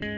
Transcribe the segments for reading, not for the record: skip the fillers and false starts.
What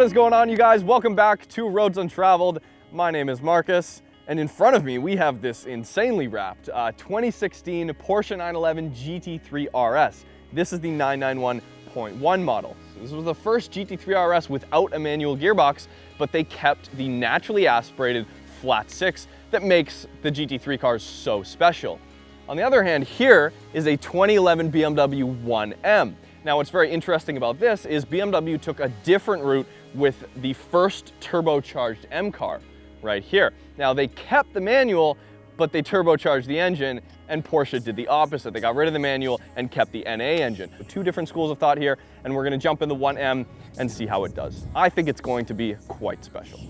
is going on, you guys? Welcome back to Roads Untraveled. My name is Marcus, and in front of me we have this insanely wrapped 2016 Porsche 911 GT3 RS. This is the 991.1 model. So this was the first GT3 RS without a manual gearbox, but they kept the naturally aspirated flat six that makes the GT3 cars so special. On the other hand, here is a 2011 BMW 1M. Now, what's very interesting about this is BMW took a different route with the first turbocharged M car right here. Now, they kept the manual, but they turbocharged the engine, and Porsche did the opposite. They got rid of the manual and kept the NA engine. Two different schools of thought here, and we're gonna jump in the 1M and see how it does. I think it's going to be quite special.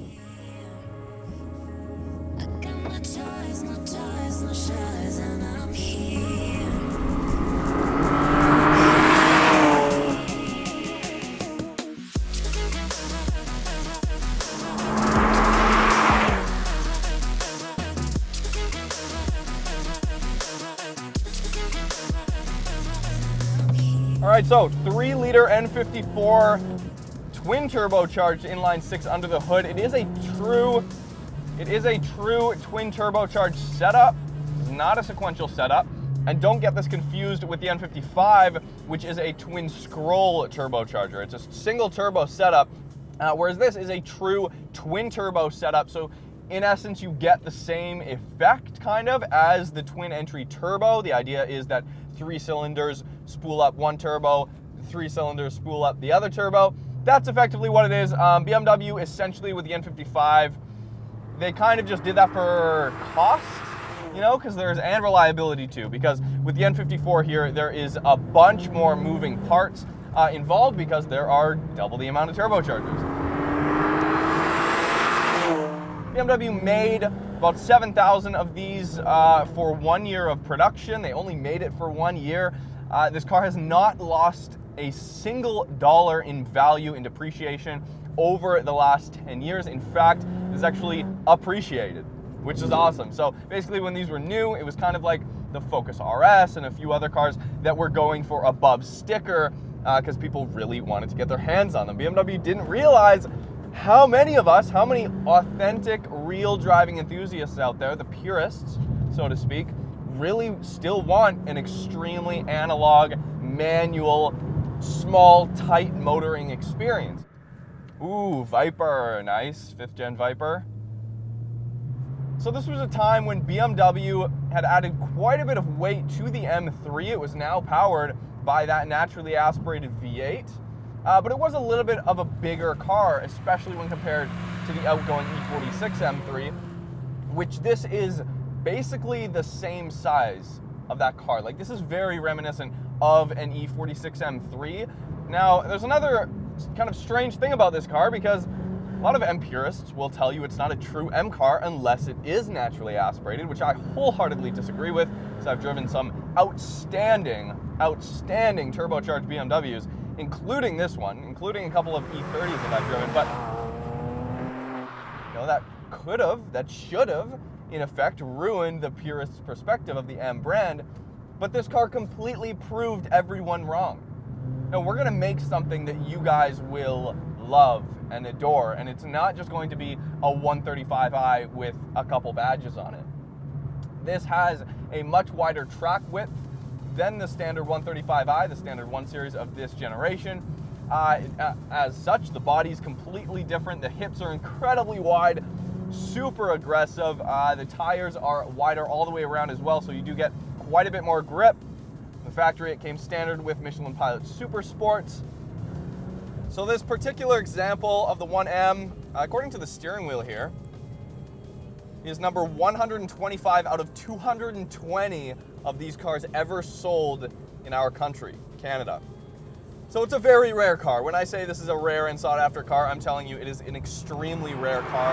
All right, so 3-liter N54 twin turbocharged inline six under the hood. It is a true twin turbocharged setup. It's not a sequential setup. And don't get this confused with the N55, which is a twin scroll turbocharger. It's a single turbo setup, whereas this is a true twin turbo setup. So in essence, you get the same effect kind of as the twin entry turbo. The idea is that 3 cylinders spool up one turbo, 3 cylinders spool up the other turbo. That's effectively what it is. BMW essentially with the N55, they kind of just did that for cost, you know, and reliability too, because with the N54 here, there is a bunch more moving parts involved because there are double the amount of turbochargers. BMW made about 7,000 of these for 1 year of production. They only made it for 1 year. This car has not lost a single dollar in value in depreciation over the last 10 years. In fact, it's actually appreciated, which is awesome. So basically when these were new, it was kind of like the Focus RS and a few other cars that were going for above sticker because people really wanted to get their hands on them. BMW didn't realize how many authentic, real driving enthusiasts out there, the purists, so to speak, really still want an extremely analog, manual, small, tight motoring experience. Ooh, Viper, nice, 5th gen Viper. So this was a time when BMW had added quite a bit of weight to the M3. It was now powered by that naturally aspirated V8. But it was a little bit of a bigger car, especially when compared to the outgoing E46 M3, which this is basically the same size of that car. Like, this is very reminiscent of an E46 M3. Now, there's another kind of strange thing about this car because a lot of M purists will tell you it's not a true M car unless it is naturally aspirated, which I wholeheartedly disagree with, because I've driven some outstanding turbocharged BMWs, including this one, including a couple of E30s that I've driven, but you know, that should have, in effect, ruined the purist's perspective of the M brand, but this car completely proved everyone wrong. Now, we're gonna make something that you guys will love and adore, and it's not just going to be a 135i with a couple badges on it. This has a much wider track width than the standard 135i, the standard 1 Series of this generation. As such, the body's completely different. The hips are incredibly wide, super aggressive. The tires are wider all the way around as well, so you do get quite a bit more grip. The factory, it came standard with Michelin Pilot Super Sports. So this particular example of the 1M, according to the steering wheel here, is number 125 out of 220 of these cars ever sold in our country, Canada. So it's a very rare car. When I say this is a rare and sought after car, I'm telling you it is an extremely rare car.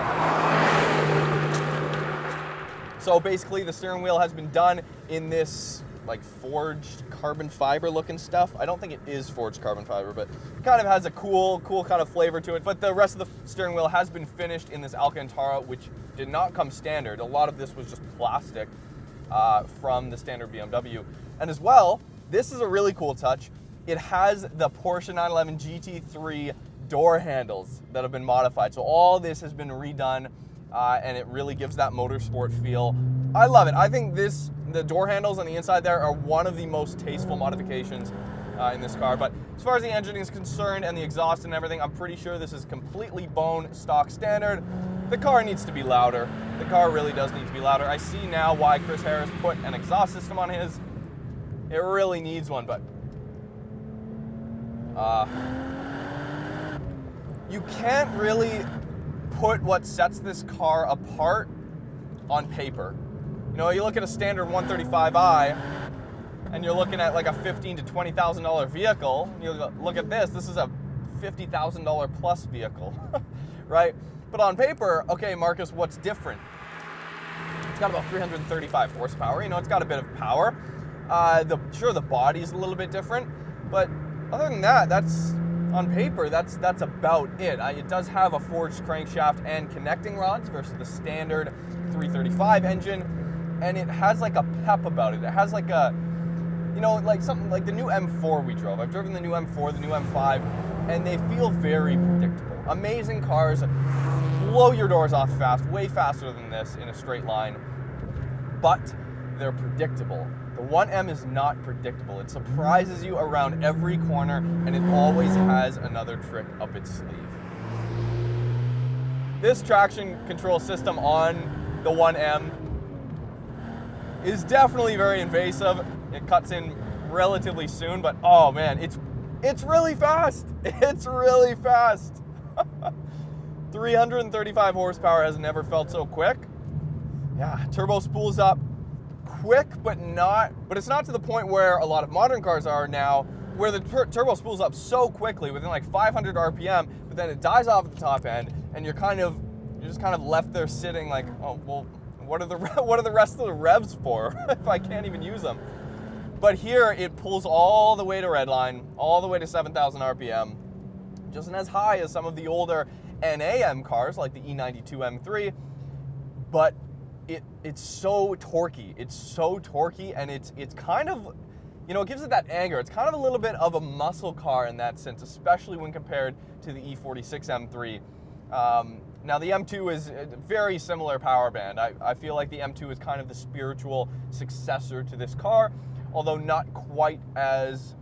So basically the steering wheel has been done in this like forged carbon fiber looking stuff. I don't think it is forged carbon fiber, but it kind of has a cool kind of flavor to it. But the rest of the steering wheel has been finished in this Alcantara, which did not come standard. A lot of this was just plastic from the standard BMW. And as well, this is a really cool touch. It has the Porsche 911 GT3 door handles that have been modified. So all this has been redone, and it really gives that motorsport feel. I love it. I think the door handles on the inside there are one of the most tasteful modifications in this car. But as far as the engine is concerned and the exhaust and everything, I'm pretty sure this is completely bone stock standard. The car needs to be louder. The car really does need to be louder. I see now why Chris Harris put an exhaust system on his. It really needs one, but you can't really put what sets this car apart on paper. You know, you look at a standard 135i and you're looking at like a $15,000 to $20,000 vehicle. You look at this is a $50,000 plus vehicle, right? But on paper, okay, Marcus, what's different? It's got about 335 horsepower. You know, it's got a bit of power. Sure, the body's a little bit different, but other than that, that's on paper, that's about it. It does have a forged crankshaft and connecting rods versus the standard 335 engine. And it has like a pep about it. It has like a, you know, like something like the new M4 we drove. I've driven the new M4, the new M5, and they feel very predictable. Amazing cars, blow your doors off fast, way faster than this in a straight line, but they're predictable. The 1M is not predictable. It surprises you around every corner, and it always has another trick up its sleeve. This traction control system on the 1M is definitely very invasive. It cuts in relatively soon, but oh man, it's really fast. It's really fast. 335 horsepower has never felt so quick. Yeah, turbo spools up quick, but it's not to the point where a lot of modern cars are now, where the turbo spools up so quickly within like 500 RPM, but then it dies off at the top end, and you're just kind of left there sitting like, oh well, what are the rest of the revs for if I can't even use them? But here it pulls all the way to redline, all the way to 7,000 RPM, just not as high as some of the older NAM cars like the E92 M3, but it's so torquey. It's so torquey, and it's kind of, you know, it gives it that anger. It's kind of a little bit of a muscle car in that sense, especially when compared to the E46 M3. Now the M2 is a very similar power band. I feel like the M2 is kind of the spiritual successor to this car, although not quite as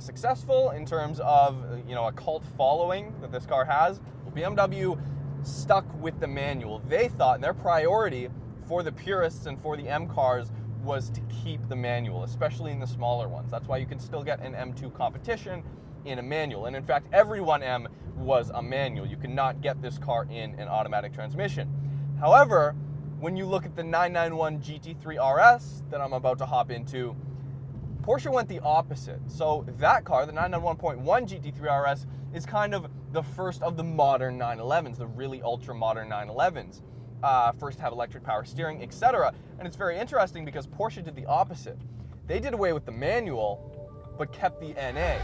successful in terms of, you know, a cult following that this car has. BMW stuck with the manual. They thought their priority for the purists and for the M cars was to keep the manual, especially in the smaller ones. That's why you can still get an M2 competition in a manual. And in fact, every 1M was a manual. You cannot get this car in an automatic transmission. However, when you look at the 991 GT3 RS that I'm about to hop into, Porsche went the opposite. So that car, the 991.1 GT3 RS, is kind of the first of the modern 911s, the really ultra modern 911s. First have electric power steering, etc. And it's very interesting because Porsche did the opposite. They did away with the manual, but kept the NA.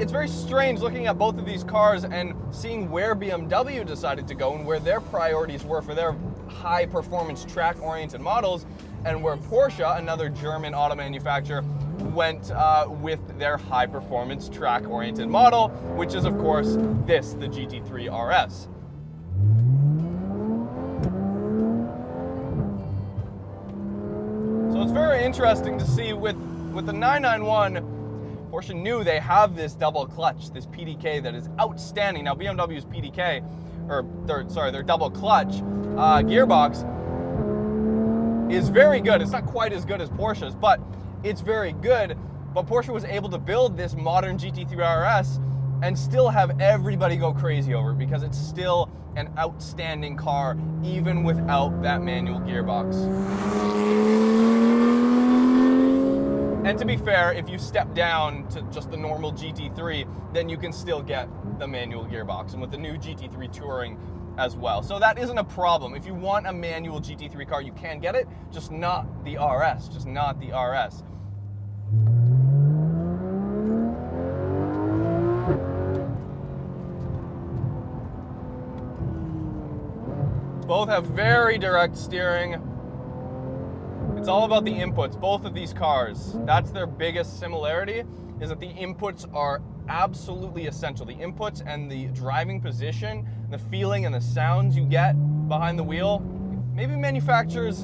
It's very strange looking at both of these cars and seeing where BMW decided to go and where their priorities were for their high performance track oriented models, and where Porsche, another German auto manufacturer, went with their high performance track oriented model, which is of course this, the GT3 RS. So it's very interesting to see with the 991, Porsche knew they have this double clutch, this PDK that is outstanding. Now BMW's PDK, their double clutch gearbox is very good. It's not quite as good as Porsche's, but it's very good. But Porsche was able to build this modern GT3 RS and still have everybody go crazy over it because it's still an outstanding car even without that manual gearbox. And to be fair, if you step down to just the normal GT3, then you can still get the manual gearbox, and with the new GT3 Touring as well. So that isn't a problem. If you want a manual GT3 car, you can get it, just not the RS, just not the RS. Both have very direct steering. It's all about the inputs, both of these cars. That's their biggest similarity, is that the inputs are absolutely essential. The inputs and the driving position, the feeling and the sounds you get behind the wheel. Maybe manufacturers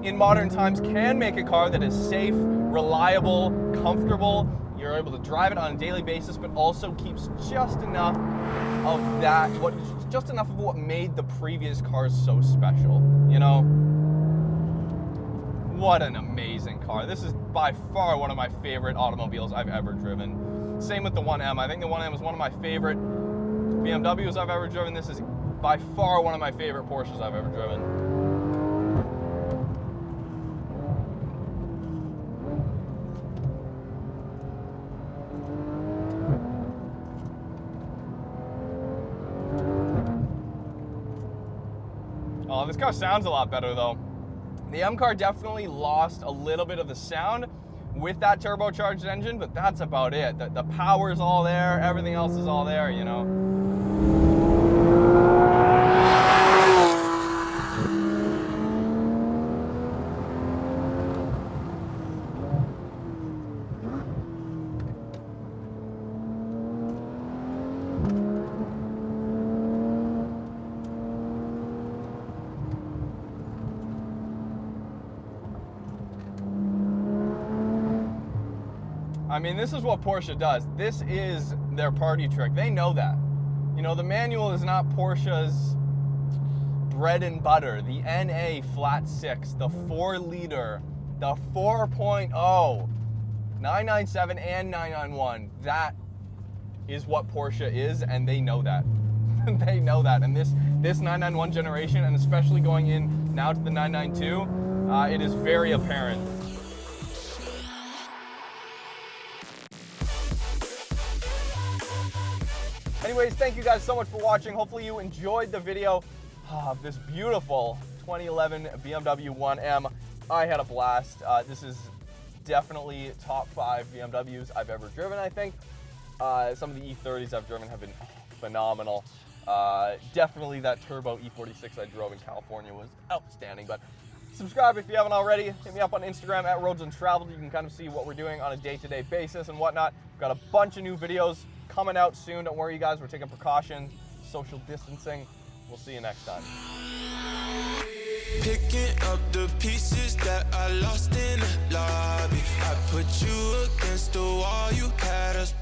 in modern times can make a car that is safe, reliable, comfortable. You're able to drive it on a daily basis, but also keeps just enough of that, just enough of what made the previous cars so special, you know? What an amazing car. This is by far one of my favorite automobiles I've ever driven. Same with the 1M. I think the 1M is one of my favorite BMWs I've ever driven. This is by far one of my favorite Porsches I've ever driven. Oh, this car sounds a lot better though. The M car definitely lost a little bit of the sound with that turbocharged engine, but that's about it. The power is all there, everything else is all there, you know. I mean, this is what Porsche does. This is their party trick. They know that. You know, the manual is not Porsche's bread and butter. The NA flat 6, the 4-liter, the 4.0, 997 and 991. That is what Porsche is, and they know that. They know that. And this 991 generation, and especially going in now to the 992, it is very apparent. Anyways, thank you guys so much for watching. Hopefully you enjoyed the video of this beautiful 2011 BMW 1M. I had a blast. This is definitely top 5 BMWs I've ever driven, I think. Some of the E30s I've driven have been phenomenal. Definitely that turbo E46 I drove in California was outstanding. But subscribe if you haven't already. Hit me up on Instagram at @RoadsUntraveled. You can kind of see what we're doing on a day-to-day basis and whatnot. We've got a bunch of new videos coming out soon. Don't worry, you guys. We're taking precautions, social distancing. We'll see you next time. Picking up the pieces that I lost in the lobby. I put you against the wall. You had us.